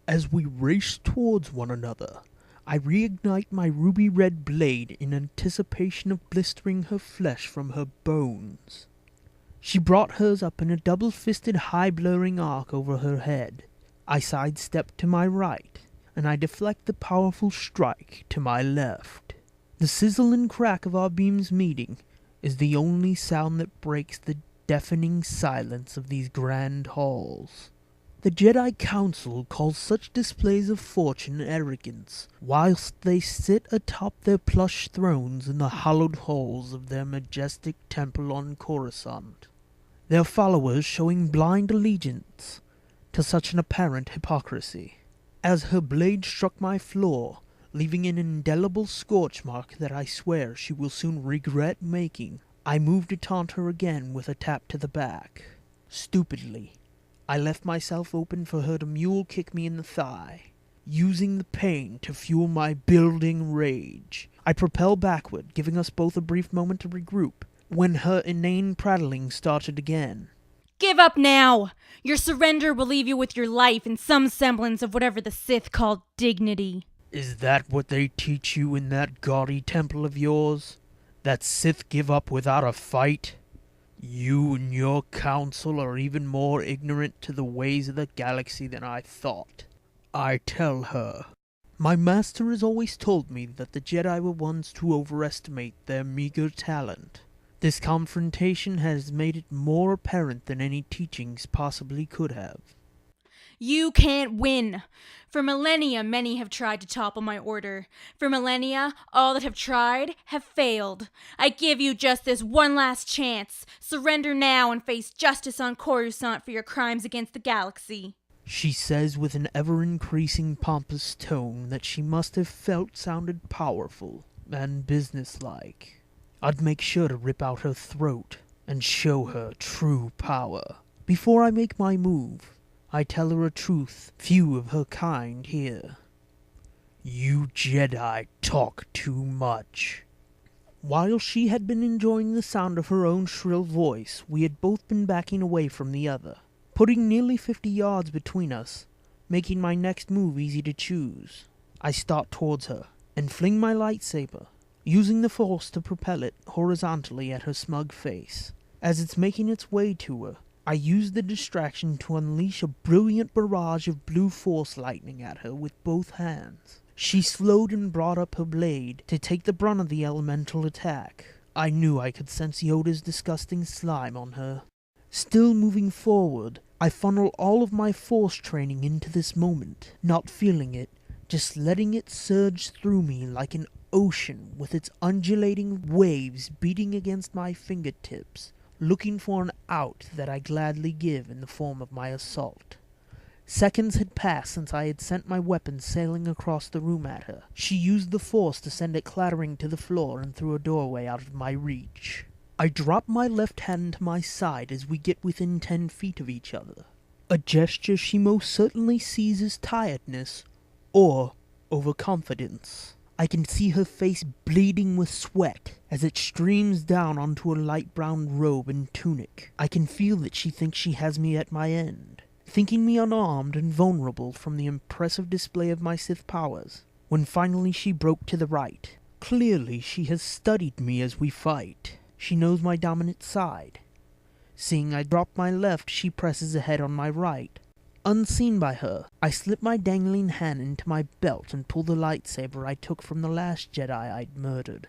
As we race towards one another, I reignite my ruby-red blade in anticipation of blistering her flesh from her bones. She brought hers up in a double-fisted high-blurring arc over her head. I sidestep to my right, and I deflect the powerful strike to my left. The sizzle and crack of our beams meeting is the only sound that breaks the deafening silence of these grand halls. The Jedi Council calls such displays of fortune arrogance, whilst they sit atop their plush thrones in the hallowed halls of their majestic temple on Coruscant, their followers showing blind allegiance to such an apparent hypocrisy. As her blade struck my floor, leaving an indelible scorch mark that I swear she will soon regret making, I moved to taunt her again with a tap to the back. Stupidly, I left myself open for her to mule kick me in the thigh. Using the pain to fuel my building rage, I propel backward, giving us both a brief moment to regroup, when her inane prattling started again. Give up now! Your surrender will leave you with your life and some semblance of whatever the Sith called dignity. Is that what they teach you in that gaudy temple of yours? That Sith give up without a fight? You and your council are even more ignorant to the ways of the galaxy than I thought. I tell her. My master has always told me that the Jedi were ones to overestimate their meager talent. This confrontation has made it more apparent than any teachings possibly could have. You can't win. For millennia, many have tried to topple my order. For millennia, all that have tried have failed. I give you just this one last chance. Surrender now and face justice on Coruscant for your crimes against the galaxy. She says with an ever-increasing pompous tone that she must have felt sounded powerful and businesslike. I'd make sure to rip out her throat and show her true power. Before I make my move, I tell her a truth few of her kind hear. You Jedi talk too much. While she had been enjoying the sound of her own shrill voice, we had both been backing away from the other, putting nearly 50 yards between us, making my next move easy to choose. I start towards her, and fling my lightsaber, using the force to propel it horizontally at her smug face. As it's making its way to her, I use the distraction to unleash a brilliant barrage of blue force lightning at her with both hands. She slowed and brought up her blade to take the brunt of the elemental attack. I knew I could sense Yoda's disgusting slime on her. Still moving forward, I funnel all of my force training into this moment, not feeling it, just letting it surge through me like an ocean with its undulating waves beating against my fingertips, looking for an out that I gladly give in the form of my assault. Seconds had passed since I had sent my weapon sailing across the room at her. She used the force to send it clattering to the floor and through a doorway out of my reach. I drop my left hand to my side as we get within 10 feet of each other, a gesture she most certainly sees as tiredness or overconfidence. I can see her face bleeding with sweat as it streams down onto a light brown robe and tunic. I can feel that she thinks she has me at my end, thinking me unarmed and vulnerable from the impressive display of my Sith powers, when finally she broke to the right. Clearly she has studied me as we fight. She knows my dominant side. Seeing I drop my left, she presses ahead on my right. Unseen by her, I slip my dangling hand into my belt and pull the lightsaber I took from the last Jedi I'd murdered.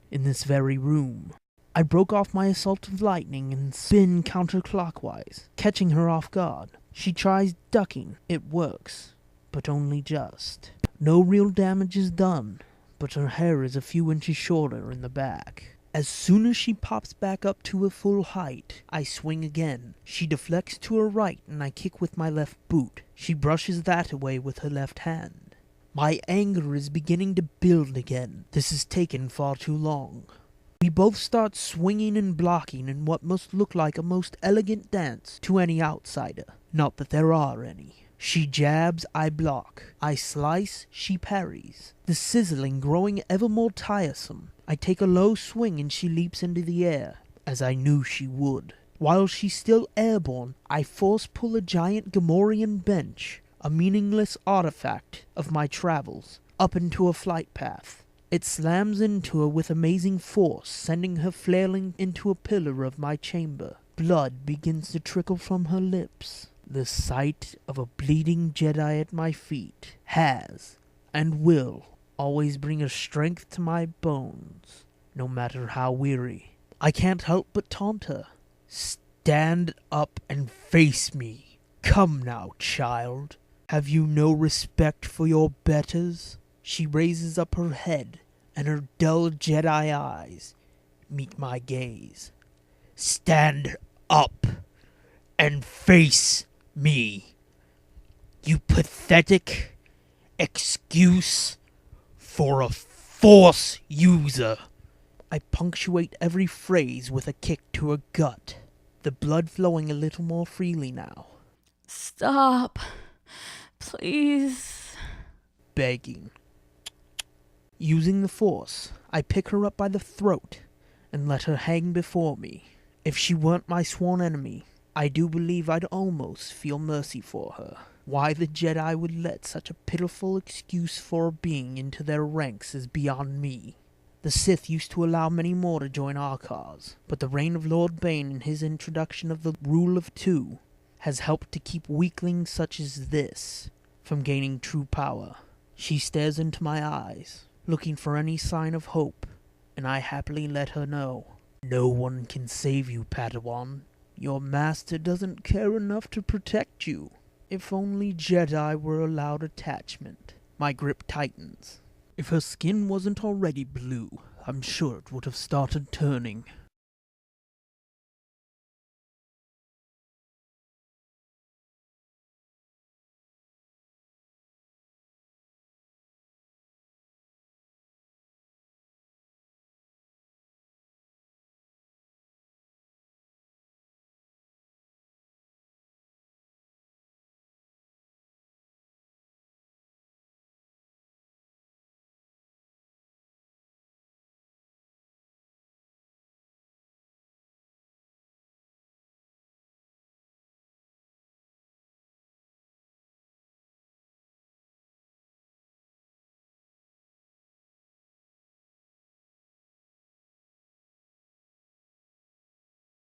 In this very room, I broke off my assault of lightning and spin counterclockwise, catching her off guard. She tries ducking. It works, but only just. No real damage is done, but her hair is a few inches shorter in the back. As soon as she pops back up to her full height, I swing again. She deflects to her right and I kick with my left boot. She brushes that away with her left hand. My anger is beginning to build again. This has taken far too long. We both start swinging and blocking in what must look like a most elegant dance to any outsider. Not that there are any. She jabs, I block. I slice, she parries. The sizzling growing ever more tiresome. I take a low swing and she leaps into the air, as I knew she would. While she's still airborne, I force pull a giant Gamorrean bench a meaningless artifact of my travels, up into a flight path. It slams into her with amazing force, sending her flailing into a pillar of my chamber. Blood begins to trickle from her lips. The sight of a bleeding Jedi at my feet has, and will, always bring a strength to my bones, no matter how weary. I can't help but taunt her. Stand up and face me. Come now, child. Have you no respect for your betters? She raises up her head, and her dull Jedi eyes meet my gaze. Stand up and face me. You pathetic excuse for a Force user. I punctuate every phrase with a kick to her gut, the blood flowing a little more freely now. Stop. Please. Begging. Using the Force, I pick her up by the throat and let her hang before me. If she weren't my sworn enemy, I do believe I'd almost feel mercy for her. Why the Jedi would let such a pitiful excuse for a being into their ranks is beyond me. The Sith used to allow many more to join our cause, but the reign of Lord Bane and his introduction of the Rule of Two has helped to keep weaklings such as this from gaining true power. She stares into my eyes, looking for any sign of hope, and I happily let her know. No one can save you, Padawan. Your master doesn't care enough to protect you. If only Jedi were allowed attachment. My grip tightens. If her skin wasn't already blue, I'm sure it would have started turning.